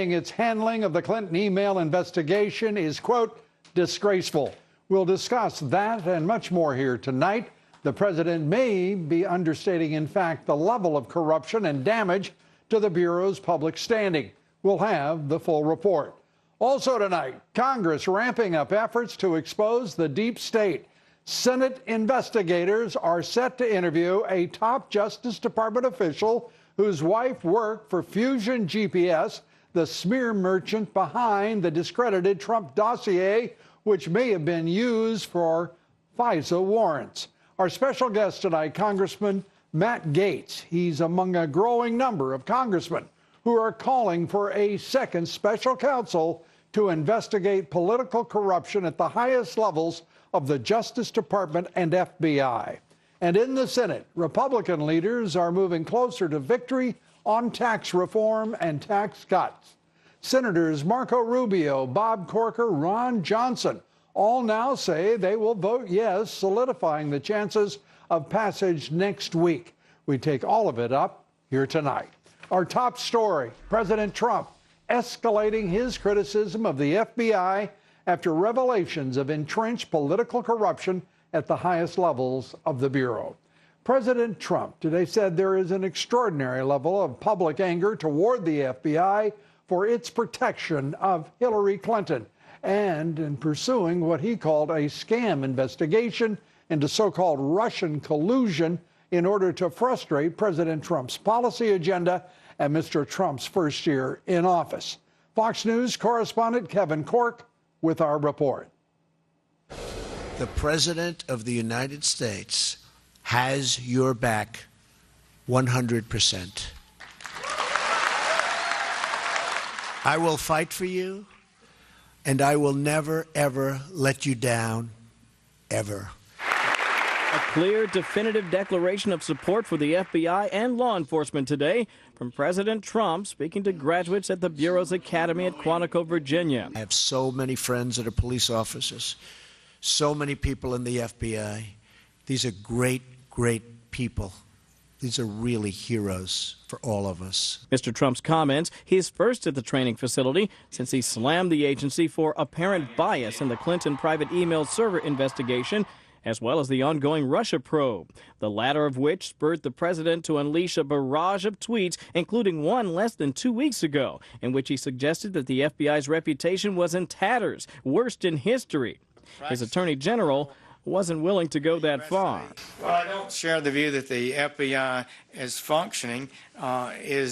saying its handling of the Clinton email investigation is, quote, disgraceful. We'll discuss that and much more here tonight. The president may be understating, in fact, the level of corruption and damage to the Bureau's public standing. We'll have the full report. Also tonight, Congress ramping up efforts to expose the deep state. Senate investigators are set to interview a top Justice Department official whose wife worked for Fusion GPS, the smear merchant behind the discredited Trump dossier, which may have been used for FISA warrants. Our special guest tonight, Congressman Matt Gaetz. He's among a growing number of congressmen who are calling for a second special counsel to investigate political corruption at the highest levels of the Justice Department and FBI. And in the Senate, Republican leaders are moving closer to victory on tax reform and tax cuts. Senators Marco Rubio, Bob Corker, Ron Johnson all now say they will vote yes, solidifying the chances of passage next week. We take all of it up here tonight. Our top story, President Trump escalating his criticism of the FBI after revelations of entrenched political corruption at the highest levels of the Bureau. President Trump today said there is an extraordinary level of public anger toward the FBI for its protection of Hillary Clinton and in pursuing what he called a scam investigation into so-called Russian collusion in order to frustrate President Trump's policy agenda and Mr. Trump's first year in office. Fox News correspondent Kevin Corke with our report. The President of the United States has your back 100%. I will fight for you, and I will never, ever let you down, ever. A clear, definitive declaration of support for the FBI and law enforcement today from President Trump speaking to graduates at the Bureau's Academy at Quantico, Virginia. I have so many friends that are police officers, so many people in the FBI. These are great, great people. These are really heroes for all of us. Mr. Trump's comments, his first at the training facility since he slammed the agency for apparent bias in the Clinton private email server investigation, as well as the ongoing Russia probe, the latter of which spurred the president to unleash a barrage of tweets, including one less than 2 weeks ago, in which he suggested that the FBI's reputation was in tatters, worst in history. His attorney general wasn't willing to go that far. Well, I don't share the view that the FBI is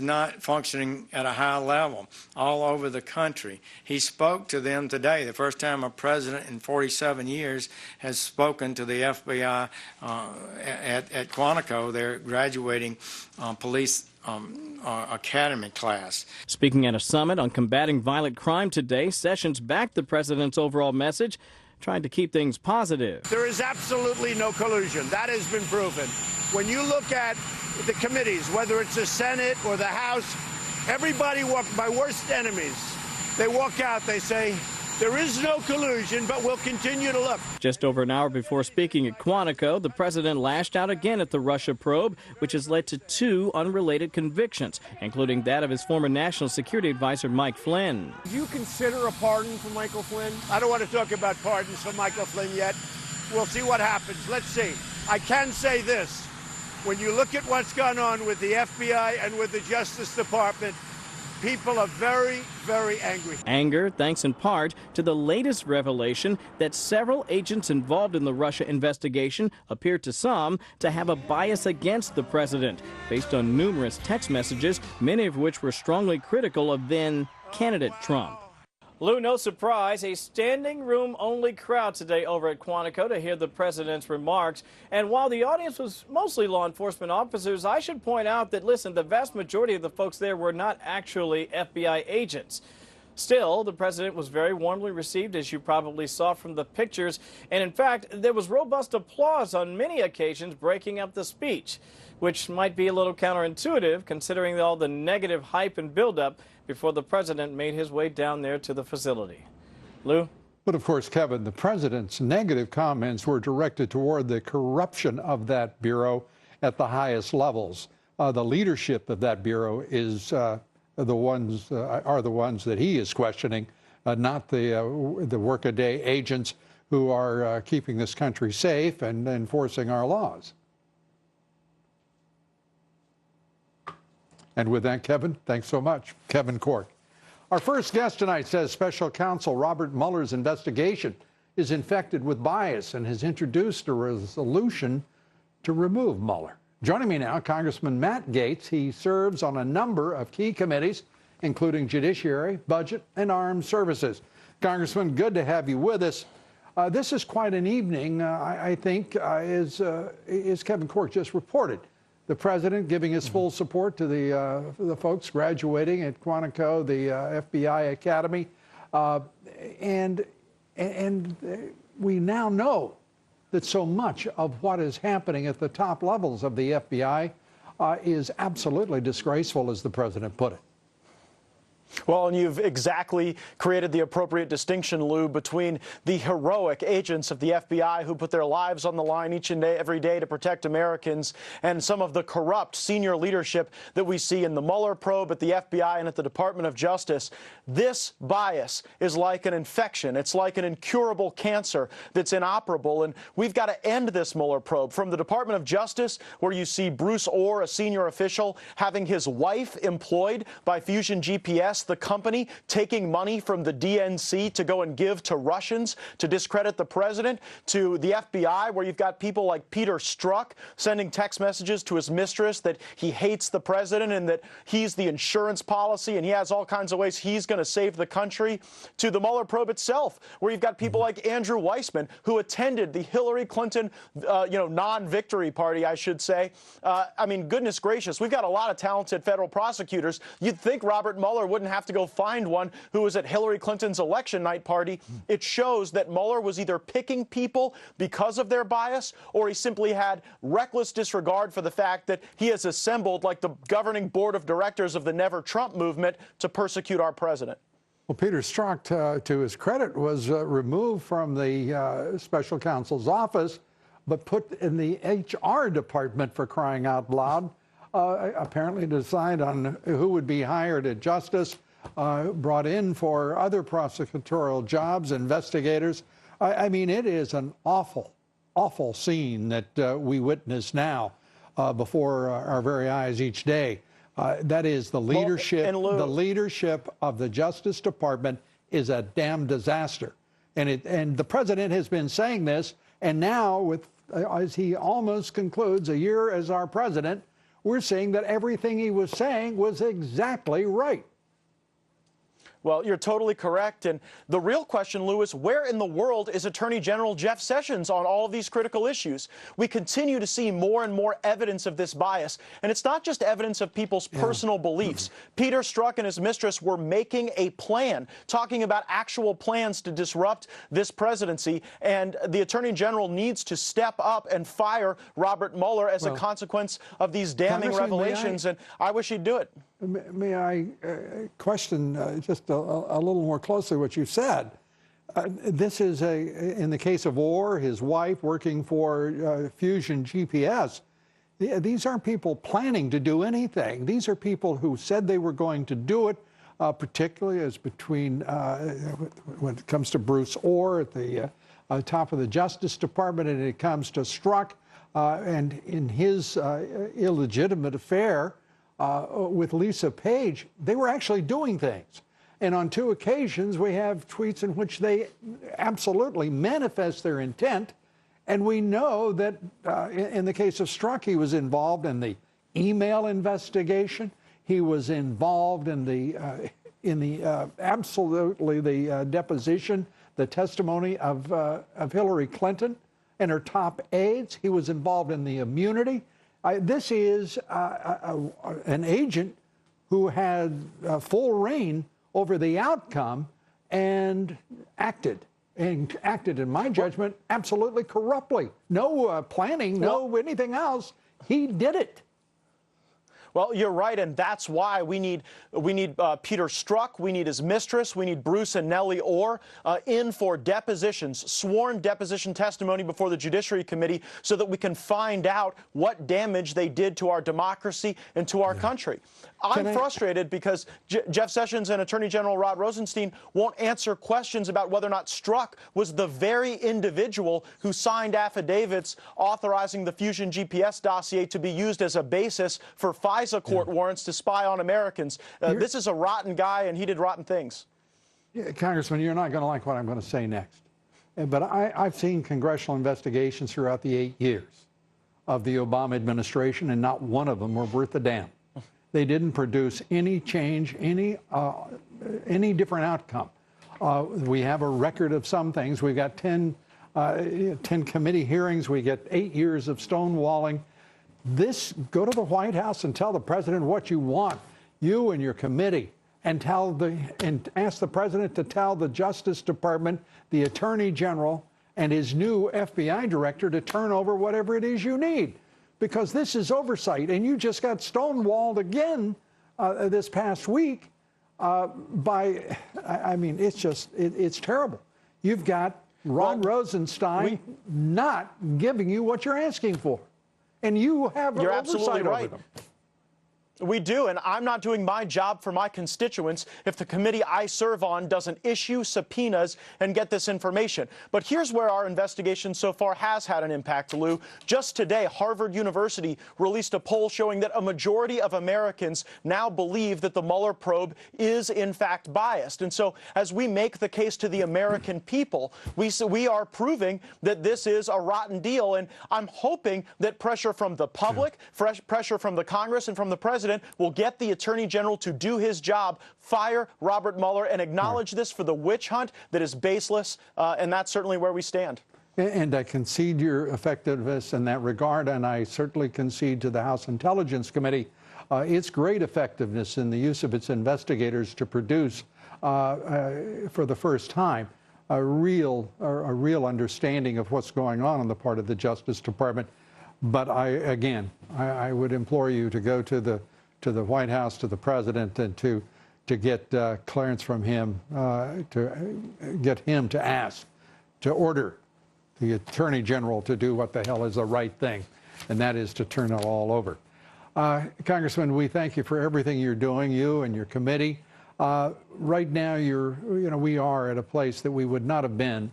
not functioning at a high level all over the country. He spoke to them today, the first time a president in 47 years has spoken to the FBI at Quantico, their graduating police academy class. Speaking at a summit on combating violent crime today, Sessions backed the president's overall message, trying to keep things positive. There is absolutely no collusion. That has been proven. When you look at the committees, whether it's the Senate or the House, everybody, my worst enemies, they walk out, they say, there is no collusion, but we'll continue to look. Just over an hour before speaking at Quantico, the president lashed out again at the Russia probe, which has led to 2 unrelated convictions, including that of his former national security advisor, Mike Flynn. Do you consider a pardon for Michael Flynn? I don't want to talk about pardons for Michael Flynn yet. We'll see what happens. Let's see. I can say this. When you look at what's gone on with the FBI and with the Justice Department, people are very, very angry. Anger thanks in part to the latest revelation that several agents involved in the Russia investigation appear to some to have a bias against the president, based on numerous text messages, many of which were strongly critical of then-candidate Trump. Lou, no surprise, a standing room only crowd today over at Quantico to hear the president's remarks. And while the audience was mostly law enforcement officers, I should point out that, listen, the vast majority of the folks there were not actually FBI agents. Still, the president was very warmly received, as you probably saw from the pictures. And in fact, there was robust applause on many occasions breaking up the speech, which might be a little counterintuitive considering all the negative hype and buildup before the president made his way down there to the facility. Lou? But of course, Kevin, the president's negative comments were directed toward the corruption of that bureau at the highest levels. The leadership of that bureau is the ones that he is questioning, not the workaday agents who are keeping this country safe and enforcing our laws. And with that, Kevin, thanks so much. Kevin Cork. Our first guest tonight says special counsel Robert Mueller's investigation is infected with bias and has introduced a resolution to remove Mueller. Joining me now, Congressman Matt Gaetz. He serves on a number of key committees, including Judiciary, Budget, and Armed Services. Congressman, good to have you with us. This is quite an evening, I think, as Kevin Cork just reported. The president giving his full support to the folks graduating at Quantico, the FBI Academy, and we now know that so much of what is happening at the top levels of the FBI is absolutely disgraceful, as the president put it. Well, and you've exactly created the appropriate distinction, Lou, between the heroic agents of the FBI who put their lives on the line each and every day to protect Americans and some of the corrupt senior leadership that we see in the Mueller probe at the FBI and at the Department of Justice. This bias is like an infection. It's like an incurable cancer that's inoperable, and we've got to end this Mueller probe. From the Department of Justice, where you see Bruce Orr, a senior official, having his wife employed by Fusion GPS, the company, taking money from the DNC to go and give to Russians to discredit the president, to the FBI, where you've got people like Peter Strzok sending text messages to his mistress that he hates the president and that he's the insurance policy and he has all kinds of ways he's going to save the country, to the Mueller probe itself, where you've got people like Andrew Weissman, who attended the Hillary Clinton, non-victory party, I should say. I mean, goodness gracious, we've got a lot of talented federal prosecutors. You'd think Robert Mueller wouldn't have to go find one who was at Hillary Clinton's election night party. It shows that Mueller was either picking people because of their bias, or he simply had reckless disregard for the fact that he has assembled, like the governing board of directors of the Never Trump movement, to persecute our president. Well, Peter Strzok, to his credit, was removed from the special counsel's office, but put in the HR department, for crying out loud. Apparently to decide on who would be hired at Justice, brought in for other prosecutorial jobs, investigators. I mean, it is an awful, awful scene that we witness now before our very eyes each day. That is the leadership. The leadership of the Justice Department is a damn disaster, and the president has been saying this. And now, as he almost concludes a year as our president, we're seeing that everything he was saying was exactly right. Well, you're totally correct. And the real question, Lou, is where in the world is Attorney General Jeff Sessions on all of these critical issues? We continue to see more and more evidence of this bias. And it's not just evidence of people's personal beliefs. Peter Strzok and his mistress were making a plan, talking about actual plans to disrupt this presidency. And the Attorney General needs to step up and fire Robert Mueller as a consequence of these damning revelations. And I wish he'd do it. May I question just a little more closely what you said? This is in the case of Orr, his wife working for Fusion GPS. These aren't people planning to do anything. These are people who said they were going to do it, particularly as between when it comes to Bruce Orr at the top of the Justice Department, and it comes to Strzok and in his illegitimate affair with Lisa Page. They were actually doing things. And on 2 occasions, we have tweets in which they absolutely manifest their intent. And we know that in the case of Strzok, he was involved in the email investigation. He was involved in the deposition, the testimony of Hillary Clinton and her top aides. He was involved in the immunity. This is an agent who had full reign over the outcome and acted, in my judgment, absolutely corruptly. No planning, no anything else. He did it. Well, you're right, and that's why we need Peter Strzok, we need his mistress, we need Bruce and Nellie Orr in for depositions, sworn deposition testimony before the Judiciary Committee, so that we can find out what damage they did to our democracy and to our country. I'm frustrated because Jeff Sessions and Attorney General Rod Rosenstein won't answer questions about whether or not Strzok was the very individual who signed affidavits authorizing the Fusion GPS dossier to be used as a basis for FISA court warrants to spy on Americans. This is a rotten guy, and he did rotten things. Yeah, Congressman, you're not going to like what I'm going to say next. But I've seen congressional investigations throughout the 8 years of the Obama administration, and not one of them were worth a damn. They didn't produce any change, any different outcome. We have a record of some things. We've got 10 committee hearings. We get 8 years of stonewalling. Go to the White House and tell the president what you want, you and your committee, and ask the president to tell the Justice Department, the Attorney General, and his new FBI director to turn over whatever it is you need. Because this is oversight, and you just got stonewalled again this past week I mean, it's terrible. You've got Rod Rosenstein not giving you what you're asking for, and you have oversight over them. We do, and I'm not doing my job for my constituents if the committee I serve on doesn't issue subpoenas and get this information. But here's where our investigation so far has had an impact, Lou. Just today, Harvard University released a poll showing that a majority of Americans now believe that the Mueller probe is, in fact, biased. And so as we make the case to the American people, we are proving that this is a rotten deal. And I'm hoping that pressure from the public, pressure from the Congress and from the president will get the Attorney General to do his job, fire Robert Mueller, and acknowledge this for the witch hunt that is baseless, and that's certainly where we stand. And I concede your effectiveness in that regard, and I certainly concede to the House Intelligence Committee its great effectiveness in the use of its investigators to produce, for the first time, a real understanding of what's going on the part of the Justice Department. But I would implore you to go to the White House, to the president, and to get clearance from him, to get him to ask, to order the Attorney General to do what the hell is the right thing, and that is to turn it all over. Congressman, we thank you for everything you're doing, you and your committee. Right now, we are at a place that we would not have been,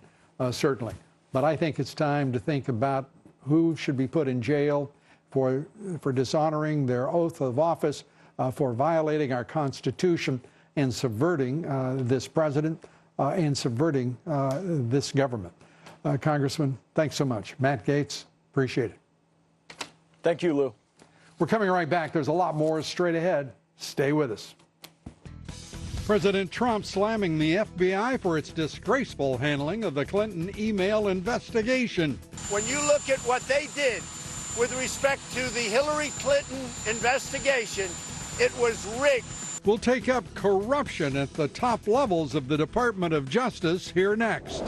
certainly. But I think it's time to think about who should be put in jail for dishonoring their oath of office, for violating our Constitution and subverting this president and subverting this government. Congressman, thanks so much. Matt Gaetz, appreciate it. Thank you, Lou. We're coming right back. There's a lot more straight ahead. Stay with us. President Trump slamming the FBI for its disgraceful handling of the Clinton email investigation. When you look at what they did with respect to the Hillary Clinton investigation, it was rigged. We'll take up corruption at the top levels of the Department of Justice here next.